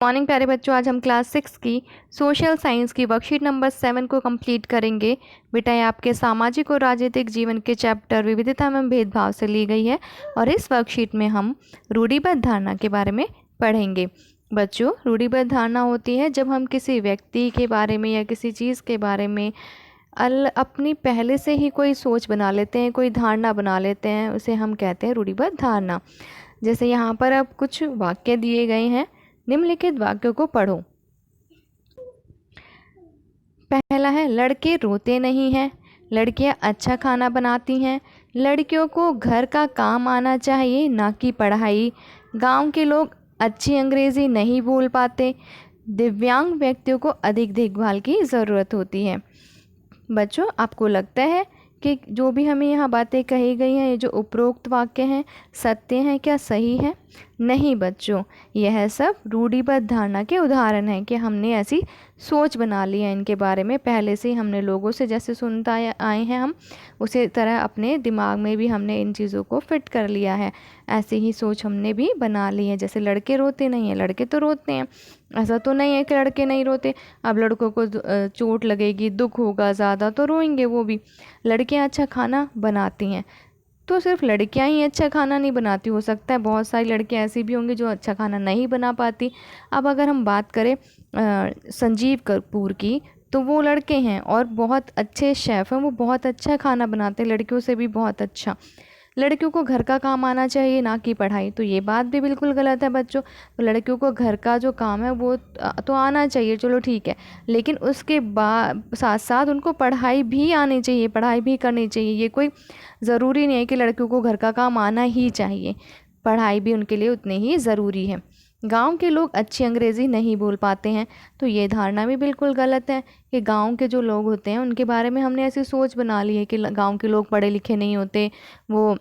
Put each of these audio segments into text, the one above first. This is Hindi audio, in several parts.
मॉर्निंग प्यारे बच्चों, आज हम क्लास 6 की सोशल साइंस की वर्कशीट नंबर 7 को कंप्लीट करेंगे। बेटा, ये आपके सामाजिक और राजनीतिक जीवन के चैप्टर विविधता में भेदभाव से ली गई है और इस वर्कशीट में हम रूढ़िबद्ध धारणा के बारे में पढ़ेंगे। बच्चों, रूढ़िबद्ध धारणा होती है जब हम किसी व्यक्ति के बारे में या किसी चीज़ के बारे में अपनी पहले से ही कोई सोच बना लेते हैं, कोई धारणा बना लेते हैं, उसे हम कहते हैं रूढ़िबद्ध धारणा। जैसे यहाँ पर अब कुछ वाक्य दिए गए हैं, निम्नलिखित वाक्यों को पढ़ो। पहला है, लड़के रोते नहीं हैं, लड़कियां अच्छा खाना बनाती हैं, लड़कियों को घर का काम आना चाहिए ना कि पढ़ाई, गांव के लोग अच्छी अंग्रेजी नहीं बोल पाते, दिव्यांग व्यक्तियों को अधिक देखभाल की ज़रूरत होती है। बच्चों, आपको लगता है कि जो भी हमें यहाँ बातें कही गई हैं, ये जो उपरोक्त वाक्य हैं, सत्य हैं, क्या सही है? नहीं बच्चों, यह सब रूढ़िबद्ध धारणा के उदाहरण हैं कि हमने ऐसी सोच बना ली है इनके बारे में। पहले से ही हमने लोगों से जैसे सुनता आए हैं, हम उसी तरह अपने दिमाग में भी हमने इन चीज़ों को फिट कर लिया है। ऐसी ही सोच हमने भी बना ली है। जैसे लड़के रोते नहीं हैं, लड़के तो रोते हैं, ऐसा तो नहीं है कि लड़के नहीं रोते। अब लड़कों को चोट लगेगी, दुख होगा ज़्यादा, तो रोएंगे वो भी। लड़कियां अच्छा खाना बनाती हैं, तो सिर्फ लड़कियां ही अच्छा खाना नहीं बनाती, हो सकता है बहुत सारी लड़कियां ऐसी भी होंगी जो अच्छा खाना नहीं बना पाती। अब अगर हम बात करें संजीव कपूर की, तो वो लड़के हैं और बहुत अच्छे शेफ़ हैं, वो बहुत अच्छा खाना बनाते हैं, लड़कियों से भी बहुत अच्छा। लड़कियों को घर का काम आना चाहिए ना कि पढ़ाई, तो ये बात भी बिल्कुल गलत है बच्चों। तो लड़कियों को घर का जो काम है वो तो आना चाहिए, चलो ठीक है, लेकिन उसके बाद साथ साथ उनको पढ़ाई भी आनी चाहिए, पढ़ाई भी करनी चाहिए। ये कोई ज़रूरी नहीं है कि लड़कियों को घर का काम आना ही चाहिए, पढ़ाई भी उनके लिए उतनी ही ज़रूरी है। गांव के लोग अच्छी अंग्रेज़ी नहीं बोल पाते हैं, तो ये धारणा भी बिल्कुल गलत है कि गांव के जो लोग होते हैं उनके बारे में हमने ऐसी सोच बना ली है कि गांव के लोग पढ़े लिखे नहीं होते, वो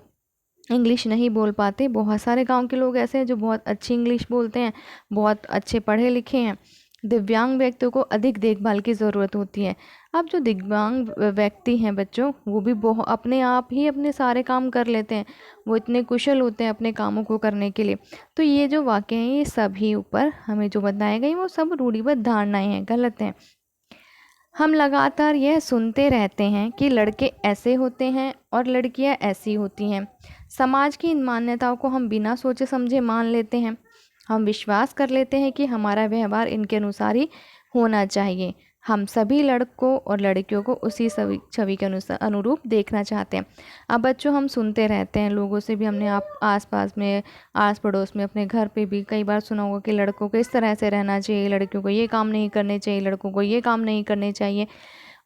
इंग्लिश नहीं बोल पाते। बहुत सारे गांव के लोग ऐसे हैं जो बहुत अच्छी इंग्लिश बोलते हैं, बहुत अच्छे पढ़े लिखे हैं। दिव्यांग व्यक्तियों को अधिक देखभाल की ज़रूरत होती है। अब जो दिव्यांग व्यक्ति हैं बच्चों, वो भी बहुत अपने आप ही अपने सारे काम कर लेते हैं, वो इतने कुशल होते हैं अपने कामों को करने के लिए। तो ये जो वाक्य हैं, ये सभी ऊपर हमें जो बताए गए वो सब रूढ़िबद्ध धारणाएं हैं, गलत हैं। हम लगातार यह सुनते रहते हैं कि लड़के ऐसे होते हैं और लड़कियां ऐसी होती हैं। समाज की इन मान्यताओं को हम बिना सोचे समझे मान लेते हैं। हम विश्वास कर लेते हैं कि हमारा व्यवहार इनके अनुसार ही होना चाहिए। हम सभी लड़कों और लड़कियों को उसी छवि के अनुरूप देखना चाहते हैं। अब बच्चों, हम सुनते रहते हैं लोगों से भी, हमने आप आस पास में, आस पड़ोस में, अपने घर पे भी कई बार सुना होगा कि लड़कों को इस तरह से रहना चाहिए, लड़कियों को ये काम नहीं करने चाहिए, लड़कों को ये काम नहीं करने चाहिए।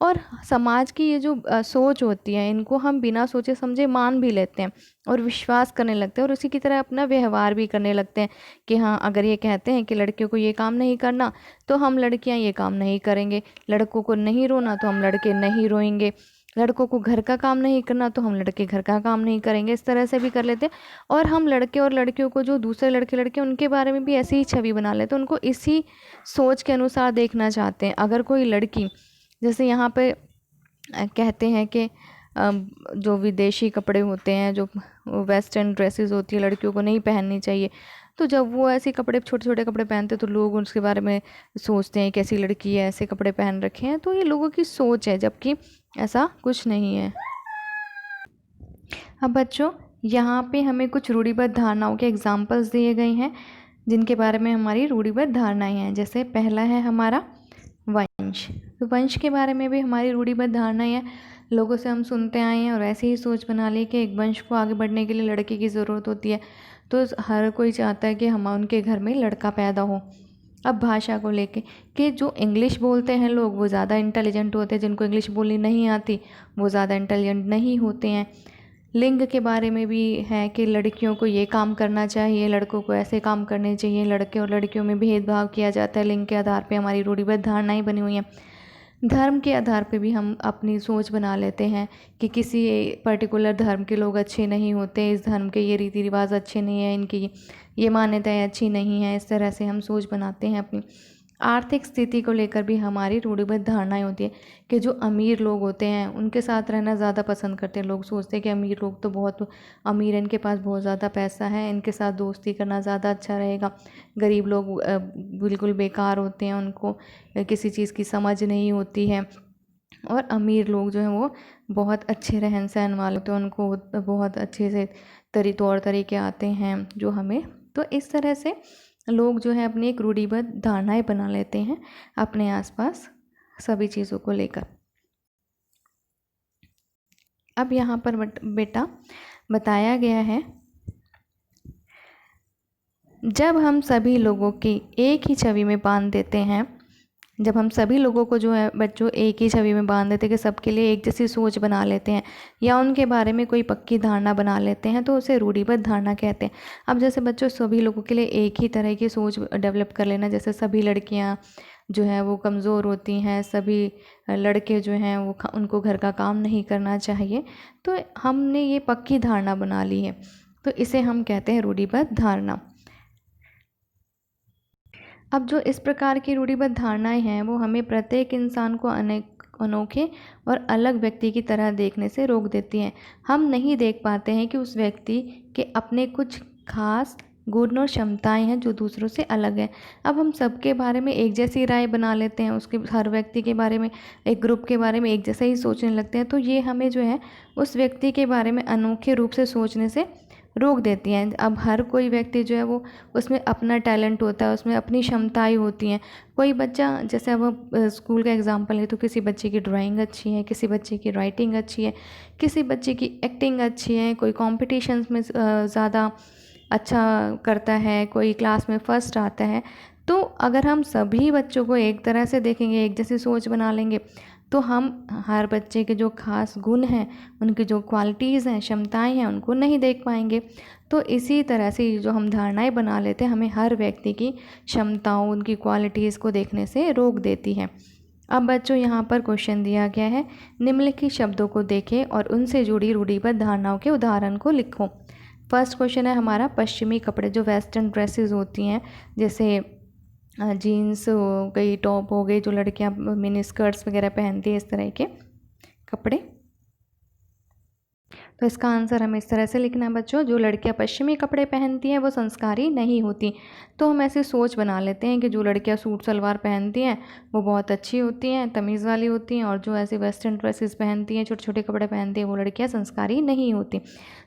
और समाज की ये जो सोच होती है, इनको हम बिना सोचे समझे मान भी लेते हैं और विश्वास करने लगते हैं और उसी की तरह अपना व्यवहार भी करने लगते हैं कि हाँ, अगर ये कहते हैं कि लड़कियों को ये काम नहीं करना, तो हम लड़कियां ये काम नहीं करेंगे। लड़कों को नहीं रोना, तो हम लड़के नहीं रोएंगे। लड़कों को घर का काम नहीं करना, तो हम लड़के घर का काम नहीं करेंगे। इस तरह से भी कर लेते हैं। और हम लड़के और लड़कियों को, जो दूसरे लड़के लड़के, उनके बारे में भी ऐसी ही छवि बना लेते हैं, उनको इसी सोच के अनुसार देखना चाहते हैं। अगर कोई लड़की, जैसे यहाँ पे कहते हैं कि जो विदेशी कपड़े होते हैं, जो वेस्टर्न ड्रेसेस होती है, लड़कियों को नहीं पहननी चाहिए, तो जब वो ऐसे कपड़े, छोटे छोटे कपड़े पहनते हैं, तो लोग उसके बारे में सोचते हैं कैसी लड़की है, ऐसे कपड़े पहन रखे हैं। तो ये लोगों की सोच है, जबकि ऐसा कुछ नहीं है। अब बच्चों, यहाँ पे हमें कुछ रूढ़िबद्ध धारणाओं के एग्जाम्पल्स दिए गए हैं जिनके बारे में हमारी रूढ़िबद्ध धारणाएं हैं। जैसे पहला है हमारा वंश। तो वंश के बारे में भी हमारी रूढ़िबद्ध धारणाएं हैं। लोगों से हम सुनते आए हैं और ऐसे ही सोच बना ली कि एक वंश को आगे बढ़ने के लिए लड़के की ज़रूरत होती है, तो हर कोई चाहता है कि हम उनके घर में लड़का पैदा हो। अब भाषा को लेके कि जो इंग्लिश बोलते हैं लोग, वो ज़्यादा इंटेलिजेंट होते हैं, जिनको इंग्लिश बोलनी नहीं आती वो ज़्यादा इंटेलिजेंट नहीं होते हैं। लिंग के बारे में भी है कि लड़कियों को ये काम करना चाहिए, लड़कों को ऐसे काम करने चाहिए। लड़के और लड़कियों में भेदभाव किया जाता है लिंग के आधार पे, हमारी रूढ़िबद्ध धारणाएं बनी हुई हैं। धर्म के आधार पे भी हम अपनी सोच बना लेते हैं कि किसी पर्टिकुलर धर्म के लोग अच्छे नहीं होते, इस धर्म के ये रीति रिवाज अच्छे नहीं हैं, इनकी ये मान्यताएं अच्छी नहीं हैं। इस तरह से हम सोच बनाते हैं अपनी। आर्थिक स्थिति को लेकर भी हमारी रूढ़िबद्ध धारणाएं होती है कि जो अमीर लोग होते हैं उनके साथ रहना ज़्यादा पसंद करते हैं। लोग सोचते हैं कि अमीर लोग तो बहुत अमीर हैं, इनके पास बहुत ज़्यादा पैसा है, इनके साथ दोस्ती करना ज़्यादा अच्छा रहेगा। गरीब लोग बिल्कुल बेकार होते हैं, उनको किसी चीज़ की समझ नहीं होती है। और अमीर लोग जो हैं वो बहुत अच्छे रहन सहन वाले होते हैं, उनको बहुत अच्छे से तौर तरीके आते हैं जो हमें। तो इस तरह से लोग जो है अपनी एक रूढ़िबद्ध धारणाएं बना लेते हैं अपने आसपास सभी चीज़ों को लेकर। अब यहाँ पर बेटा बताया गया है, जब हम सभी लोगों की एक ही छवि में बांध देते हैं, जब हम सभी लोगों को जो है बच्चों एक ही छवि में बांध देते हैं कि सबके लिए एक जैसी सोच बना लेते हैं या उनके बारे में कोई पक्की धारणा बना लेते हैं, तो उसे रूढ़िबद्ध धारणा कहते हैं। अब जैसे बच्चों सभी लोगों के लिए एक ही तरह की सोच डेवलप कर लेना, जैसे सभी लड़कियां जो हैं वो कमज़ोर होती हैं, सभी लड़के जो हैं वो उनको घर का काम नहीं करना चाहिए, तो हमने ये पक्की धारणा बना ली है, तो इसे हम कहते हैं रूढ़िबद्ध धारणा। अब जो इस प्रकार की रूढ़िबद्ध धारणाएं हैं वो हमें प्रत्येक इंसान को अनोखे और अलग व्यक्ति की तरह देखने से रोक देती हैं। हम नहीं देख पाते हैं कि उस व्यक्ति के अपने कुछ खास गुण और क्षमताएं हैं जो दूसरों से अलग हैं। अब हम सबके बारे में एक जैसी राय बना लेते हैं, उसके हर व्यक्ति के बारे में, एक ग्रुप के बारे में एक जैसा ही सोचने लगते हैं, तो ये हमें जो है उस व्यक्ति के बारे में अनोखे रूप से सोचने से रोक देती हैं। अब हर कोई व्यक्ति जो है वो उसमें अपना टैलेंट होता है, उसमें अपनी क्षमताएं होती हैं। कोई बच्चा, जैसे अब स्कूल का एग्जांपल है, तो किसी बच्चे की ड्राइंग अच्छी है, किसी बच्चे की राइटिंग अच्छी है, किसी बच्चे की एक्टिंग अच्छी है, कोई कॉम्पिटिशन्स में ज़्यादा अच्छा करता है, कोई क्लास में फ़र्स्ट आता है। तो अगर हम सभी बच्चों को एक तरह से देखेंगे, एक जैसी सोच बना लेंगे, तो हम हर बच्चे के जो खास गुण हैं, उनकी जो क्वालिटीज़ हैं, क्षमताएं हैं, उनको नहीं देख पाएंगे। तो इसी तरह से जो हम धारणाएं बना लेते हैं, हमें हर व्यक्ति की क्षमताओं, उनकी क्वालिटीज़ को देखने से रोक देती है। अब बच्चों यहाँ पर क्वेश्चन दिया गया है, निम्नलिखित शब्दों को देखें और उनसे जुड़ी रूढ़िबद्ध धारणाओं के उदाहरण को लिखो। फर्स्ट क्वेश्चन है हमारा, पश्चिमी कपड़े, जो वेस्टर्न ड्रेसेस होती हैं, जैसे जीन्स हो गई, टॉप हो गई, जो लड़कियां मिनी स्कर्ट्स वगैरह पहनती है, इस तरह के कपड़े। तो इसका आंसर हमें इस तरह से लिखना है बच्चों, जो लड़कियां पश्चिमी कपड़े पहनती हैं वो संस्कारी नहीं होती। तो हम ऐसी सोच बना लेते हैं कि जो लड़कियां सूट सलवार पहनती हैं वो बहुत अच्छी होती हैं, तमीज़ वाली होती हैं, और जो ऐसे वेस्टर्न ड्रेसेस पहनती हैं, छोटे छोटे कपड़े पहनती हैं, वो लड़कियां संस्कारी नहीं होती।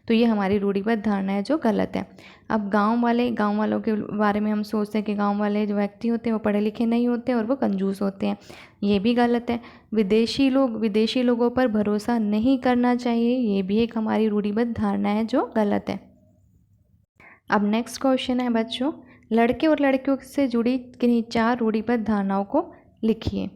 तो ये हमारी रूढ़िबद्ध धारणा है जो गलत है। अब गाँव वालों के बारे में हम सोचते हैं कि गाँव वाले जो व्यक्ति होते हैं वो पढ़े लिखे नहीं होते और वो कंजूस होते हैं, ये भी गलत है। विदेशी लोगों पर भरोसा नहीं करना चाहिए, ये भी एक हमारी रूढ़िबद्ध धारणा है जो गलत है। अब नेक्स्ट क्वेश्चन है बच्चों, लड़के और लड़कियों से जुड़ी किन्हीं 4 रूढ़िबद्ध धारणाओं को लिखिए।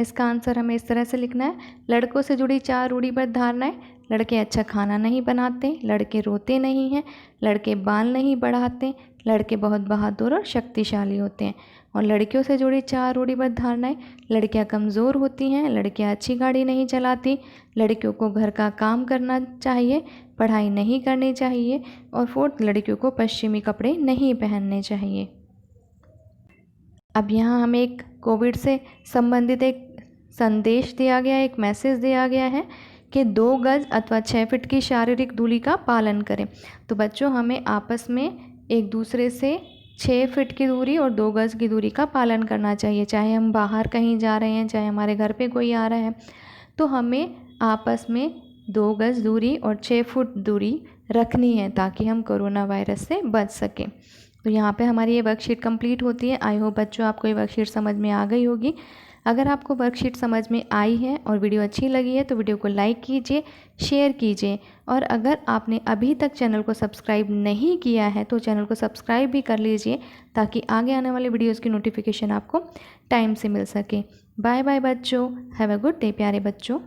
इसका आंसर हमें इस तरह से लिखना है, लड़कों से जुड़ी 4 रूढ़िबद्ध धारणाएं, लड़के अच्छा खाना नहीं बनाते, लड़के रोते नहीं हैं, लड़के बाल नहीं बढ़ाते, लड़के बहुत बहादुर और शक्तिशाली होते हैं। और लड़कियों से जुड़ी 4 रूढ़िबद्ध धारणाएं, लड़कियां कमज़ोर होती हैं, लड़कियां अच्छी गाड़ी नहीं चलाती, लड़कियों को घर का काम करना चाहिए, पढ़ाई नहीं करनी चाहिए, और 4th, लड़कियों को पश्चिमी कपड़े नहीं पहनने चाहिए। अब यहाँ हमें एक कोविड से संबंधित एक संदेश दिया गया है, एक मैसेज दिया गया है कि 2 गज अथवा 6 फीट की शारीरिक दूरी का पालन करें। तो बच्चों हमें आपस में एक दूसरे से 6 फीट की दूरी और 2 गज की दूरी का पालन करना चाहिए। चाहे हम बाहर कहीं जा रहे हैं, चाहे हमारे घर पे कोई आ रहा है, तो हमें आपस में 2 गज दूरी और 6 फुट दूरी रखनी है ताकि हम कोरोना वायरस से बच सकें। तो यहाँ पे हमारी ये वर्कशीट कंप्लीट होती है। आई होप बच्चों आपको ये वर्कशीट समझ में आ गई होगी। अगर आपको वर्कशीट समझ में आई है और वीडियो अच्छी लगी है तो वीडियो को लाइक कीजिए, शेयर कीजिए, और अगर आपने अभी तक चैनल को सब्सक्राइब नहीं किया है तो चैनल को सब्सक्राइब भी कर लीजिए ताकि आगे आने वाले वीडियोज़ की नोटिफिकेशन आपको टाइम से मिल सके। बाय बाय बच्चों, हैव अ गुड डे प्यारे बच्चों।